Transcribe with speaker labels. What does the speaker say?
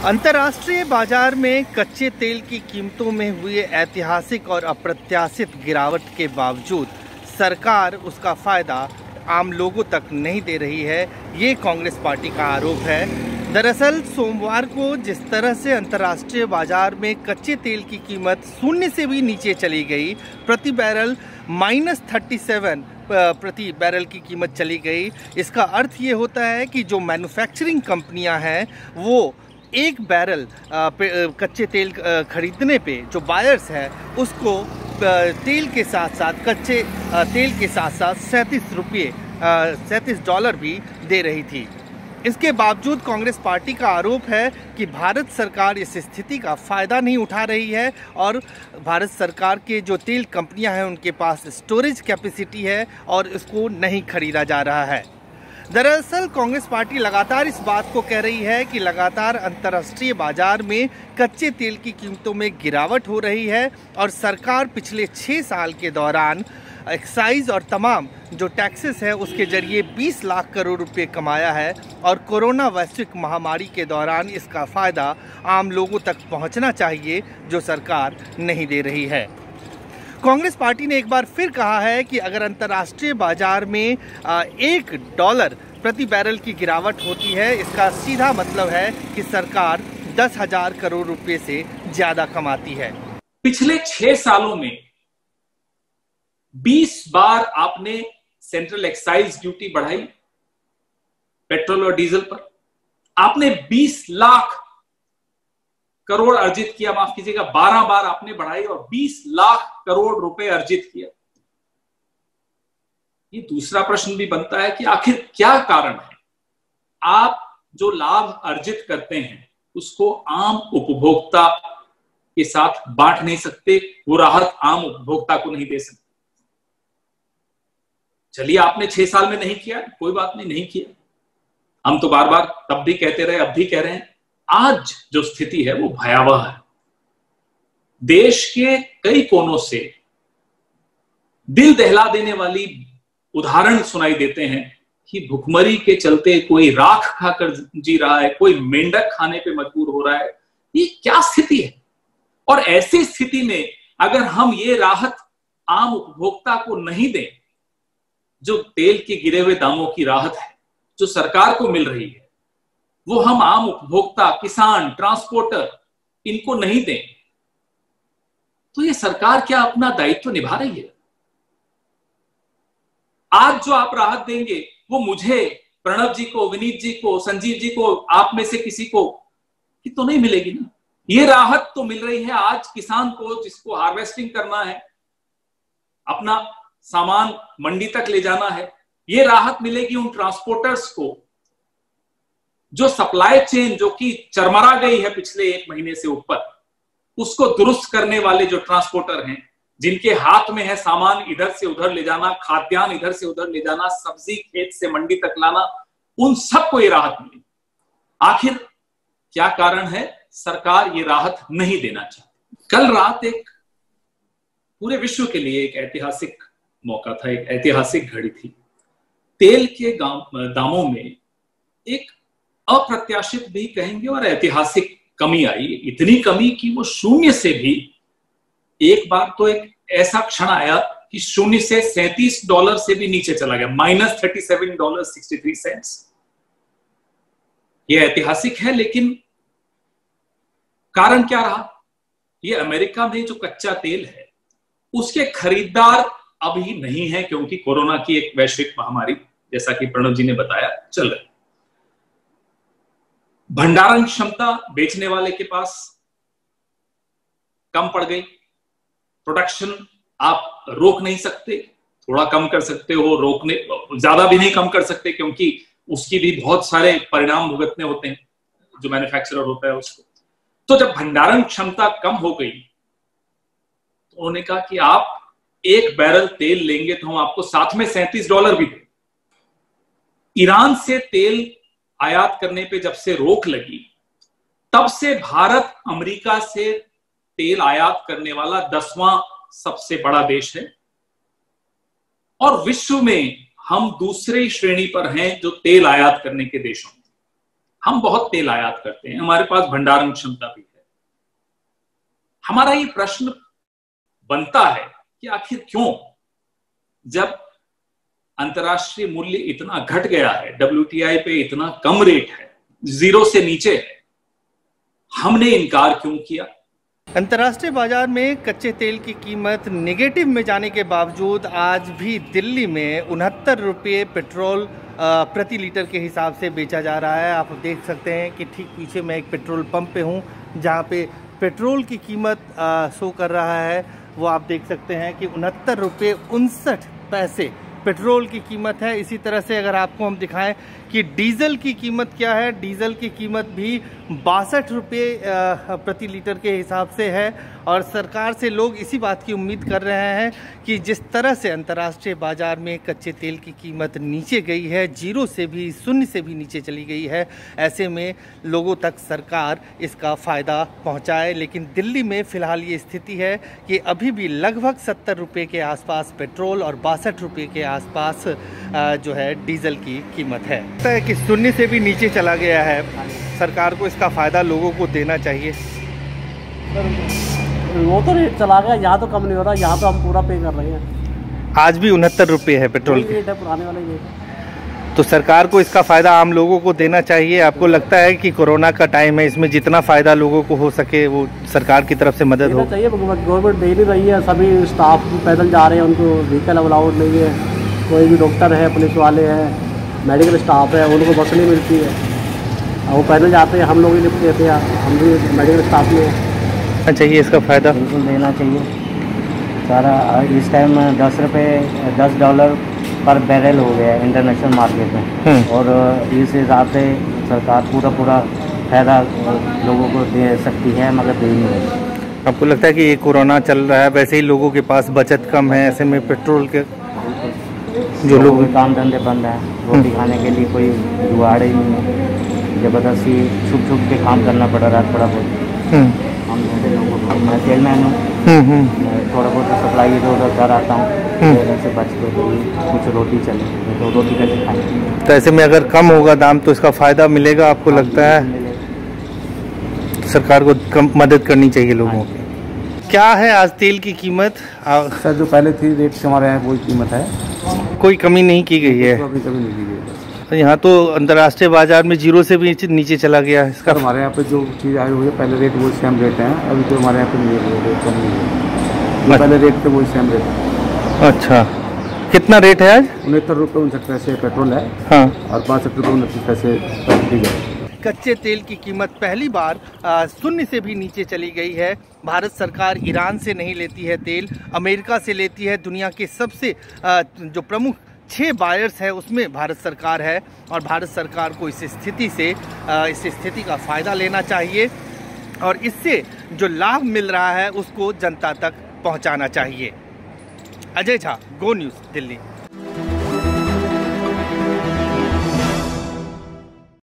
Speaker 1: अंतर्राष्ट्रीय बाजार में कच्चे तेल की कीमतों में हुए ऐतिहासिक और अप्रत्याशित गिरावट के बावजूद सरकार उसका फायदा आम लोगों तक नहीं दे रही है, ये कांग्रेस पार्टी का आरोप है। दरअसल सोमवार को जिस तरह से अंतर्राष्ट्रीय बाजार में कच्चे तेल की कीमत शून्य से भी नीचे चली गई, प्रति बैरल -37 प्रति बैरल की कीमत चली गई, इसका अर्थ ये होता है कि जो मैन्युफैक्चरिंग कंपनियां हैं वो एक बैरल कच्चे तेल खरीदने पे जो बायर्स है उसको तेल के साथ साथ कच्चे तेल के साथ साथ $37 भी दे रही थी। इसके बावजूद कांग्रेस पार्टी का आरोप है कि भारत सरकार इस स्थिति का फ़ायदा नहीं उठा रही है और भारत सरकार के जो तेल कंपनियां हैं उनके पास स्टोरेज कैपेसिटी है और इसको नहीं खरीदा जा रहा है। दरअसल कांग्रेस पार्टी लगातार इस बात को कह रही है कि लगातार अंतर्राष्ट्रीय बाजार में कच्चे तेल की कीमतों में गिरावट हो रही है और सरकार पिछले 6 साल के दौरान एक्साइज और तमाम जो टैक्सेस है उसके जरिए 20 लाख करोड़ रुपए कमाया है और कोरोना वैश्विक महामारी के दौरान इसका फ़ायदा आम लोगों तक पहुंचना चाहिए, जो सरकार नहीं दे रही है। कांग्रेस पार्टी ने एक बार फिर कहा है कि अगर अंतर्राष्ट्रीय बाजार में $1 प्रति बैरल की गिरावट होती है, इसका सीधा मतलब है कि सरकार 10,000 करोड़ रुपए से ज्यादा कमाती है।
Speaker 2: पिछले 6 सालों में 20 बार आपने सेंट्रल एक्साइज ड्यूटी बढ़ाई पेट्रोल और डीजल पर। आपने 20 लाख करोड़ अर्जित किया, माफ कीजिएगा 12 बार आपने बढ़ाई और 20 लाख करोड़ रुपए अर्जित किया। ये दूसरा प्रश्न भी बनता है कि आखिर क्या कारण है? आप जो लाभ अर्जित करते हैं उसको आम उपभोक्ता के साथ बांट नहीं सकते, वो राहत आम उपभोक्ता को नहीं दे सकते। चलिए आपने 6 साल में नहीं किया, कोई बात नहीं किया। हम तो बार बार तब भी कहते रहे, अब भी कह रहे हैं। आज जो स्थिति है वो भयावह है। देश के कई कोनों से दिल दहला देने वाली उदाहरण सुनाई देते हैं कि भुखमरी के चलते कोई राख खाकर जी रहा है, कोई मेंढक खाने पे मजबूर हो रहा है। ये क्या स्थिति है? और ऐसी स्थिति में अगर हम ये राहत आम उपभोक्ता को नहीं दें, जो तेल के गिरे हुए दामों की राहत है जो सरकार को मिल रही है, वो हम आम उपभोक्ता, किसान, ट्रांसपोर्टर इनको नहीं दें, तो ये सरकार क्या अपना दायित्व निभा रही है? आज जो आप राहत देंगे वो मुझे, प्रणव जी को, विनीत जी को, संजीव जी को, आप में से किसी को कि तो नहीं मिलेगी ना। ये राहत तो मिल रही है आज किसान को, जिसको हार्वेस्टिंग करना है, अपना सामान मंडी तक ले जाना है। ये राहत मिलेगी उन ट्रांसपोर्टर्स को, जो सप्लाई चेन जो कि चरमरा गई है पिछले 1 महीने से ऊपर, उसको दुरुस्त करने वाले जो ट्रांसपोर्टर हैं, जिनके हाथ में है सामान इधर से उधर ले जाना, खाद्यान्न इधर से उधर ले जाना, सब्जी खेत से मंडी तक लाना, उन सबको ये राहत मिली। आखिर क्या कारण है? सरकार ये राहत नहीं देना चाहती। कल रात एक पूरे विश्व के लिए एक ऐतिहासिक मौका था, एक ऐतिहासिक घड़ी थी। तेल के दामों में एक अप्रत्याशित भी कहेंगे और ऐतिहासिक कमी आई। इतनी कमी कि वो शून्य से भी एक बार तो एक ऐसा क्षण आया कि शून्य से $37 से भी नीचे चला गया, -$37.63। ये ऐतिहासिक है, लेकिन कारण क्या रहा? ये अमेरिका में जो कच्चा तेल है उसके खरीदार अभी नहीं है, क्योंकि कोरोना की एक वैश्विक महामारी, जैसा कि प्रणव जी ने बताया, चल रही। भंडारण क्षमता बेचने वाले के पास कम पड़ गई। प्रोडक्शन आप रोक नहीं सकते, थोड़ा कम कर सकते हो, रोकने ज्यादा भी नहीं कम कर सकते, क्योंकि उसकी भी बहुत सारे परिणाम भुगतने होते हैं जो मैन्युफैक्चरर होता है उसको। तो जब भंडारण क्षमता कम हो गई तो उन्होंने कहा कि आप 1 बैरल तेल लेंगे तो हम आपको साथ में $37 भी दें। ईरान से तेल आयात करने पे जब से रोक लगी, तब से भारत अमेरिका से तेल आयात करने वाला 10वां सबसे बड़ा देश है और विश्व में हम दूसरी श्रेणी पर हैं जो तेल आयात करने के देशों में। हम बहुत तेल आयात करते हैं, हमारे पास भंडारण क्षमता भी है। हमारा ये प्रश्न बनता है कि आखिर क्यों, जब अंतर्राष्ट्रीय मूल्य इतना घट गया है, WTI पे इतना कम रेट है, 0 से नीचे है, हमने इनकार क्यों किया?
Speaker 1: अंतर्राष्ट्रीय बाजार में कच्चे तेल की कीमत नेगेटिव में जाने के बावजूद आज भी दिल्ली में 69 रुपये पेट्रोल प्रति लीटर के हिसाब से बेचा जा रहा है। आप देख सकते हैं कि ठीक पीछे मैं एक पेट्रोल पंप पे हूँ जहाँ पे पेट्रोल की कीमत शो कर रहा है, वो आप देख सकते हैं कि 69 रुपये 59 पैसे पेट्रोल की कीमत है। इसी तरह से अगर आपको हम दिखाएं कि डीजल की कीमत क्या है, डीजल की कीमत भी 62 रुपये प्रति लीटर के हिसाब से है। और सरकार से लोग इसी बात की उम्मीद कर रहे हैं कि जिस तरह से अंतर्राष्ट्रीय बाजार में कच्चे तेल की कीमत नीचे गई है, 0 से भी, 0 से भी नीचे चली गई है, ऐसे में लोगों तक सरकार इसका फ़ायदा पहुंचाए। लेकिन दिल्ली में फ़िलहाल ये स्थिति है कि अभी भी लगभग 70 रुपये के आसपास पेट्रोल और 62 रुपये के आसपास जो है डीजल की कीमत है। लगता है कि 0 से भी नीचे चला गया है। सरकार को इसका फ़ायदा लोगों को देना चाहिए।
Speaker 3: वो तो रेट चला गया, यहाँ तो कम नहीं हो रहा, यहाँ तो हम पूरा पे कर रहे हैं।
Speaker 1: आज भी 69 रुपये है पेट्रोल की,
Speaker 3: रेट है पुराने वाला रेट।
Speaker 1: तो सरकार को इसका फ़ायदा आम लोगों को देना चाहिए। आपको लगता है कि कोरोना का टाइम है, इसमें जितना फ़ायदा लोगों को हो सके वो सरकार की तरफ से मदद हो
Speaker 3: चाहिए। गवर्नमेंट दे नहीं रही है, सभी स्टाफ पैदल जा रहे हैं, उनको व्हीकल अलाउड नहीं है। कोई भी डॉक्टर है, पुलिस वाले हैं, मेडिकल स्टाफ है, उनको बस नहीं मिलती है, वो पैदल जाते हैं। हम लोग ही लिफ्ट देते हैं, हम भी मेडिकल स्टाफ में
Speaker 1: चाहिए इसका फ़ायदा
Speaker 4: बिल्कुल देना चाहिए सारा। इस टाइम $10 पर बैरल हो गया है इंटरनेशनल मार्केट में, और इस हिसाब से सरकार पूरा फायदा लोगों को दे सकती है, मगर दे नहीं रही।
Speaker 1: आपको लगता है कि ये कोरोना चल रहा है, वैसे ही लोगों के पास बचत कम है, ऐसे में पेट्रोल के
Speaker 4: जो लोग काम धंधे बंद हैं, रोटी खाने के लिए कोई जुगाड़ ही नहीं है, ज़बरदस्ती छुप के काम करना पड़ रहा है थोड़ा बहुत। हम जैसे लोगों को, मैं सेलमैन हूँ, थोड़ा बहुत सप्लाई इधर उधर कर आता हूँ, से बच के कुछ रोटी चले, तो रोटी कैसे खाएंगे।
Speaker 1: तो ऐसे में अगर कम होगा दाम तो इसका फ़ायदा मिलेगा, आपको लगता है? सरकार को कम मदद करनी चाहिए लोगों की। क्या है आज तेल की कीमत?
Speaker 5: सर जो पहले थी रेट से हमारे यहाँ वही कीमत है,
Speaker 1: कोई कमी नहीं की गई है?
Speaker 5: कभी नहीं की गई।
Speaker 1: यहाँ तो अंतर्राष्ट्रीय बाजार में 0 से भी नीचे चला गया है इसका।
Speaker 5: हमारे यहाँ पे जो चीज़ आई हुई है, पहले रेट वो सेम रेट है, अभी तो हमारे यहाँ पे नहीं है, रेट कम नहीं है। पहले रेट पे वही सेम रेट है।
Speaker 1: अच्छा, कितना रेट है आज?
Speaker 5: 69 रुपये 59 पैसे पेट्रोल है,
Speaker 1: हाँ,
Speaker 5: और 62 रुपये 29 पैसे डीजल।
Speaker 1: कच्चे तेल की कीमत पहली बार 0 से भी नीचे चली गई है। भारत सरकार ईरान से नहीं लेती है तेल, अमेरिका से लेती है। दुनिया के सबसे जो प्रमुख 6 बायर्स है उसमें भारत सरकार है, और भारत सरकार को इस स्थिति का फ़ायदा लेना चाहिए, और इससे जो लाभ मिल रहा है उसको जनता तक पहुंचाना चाहिए। अजय झा, गो न्यूज़, दिल्ली।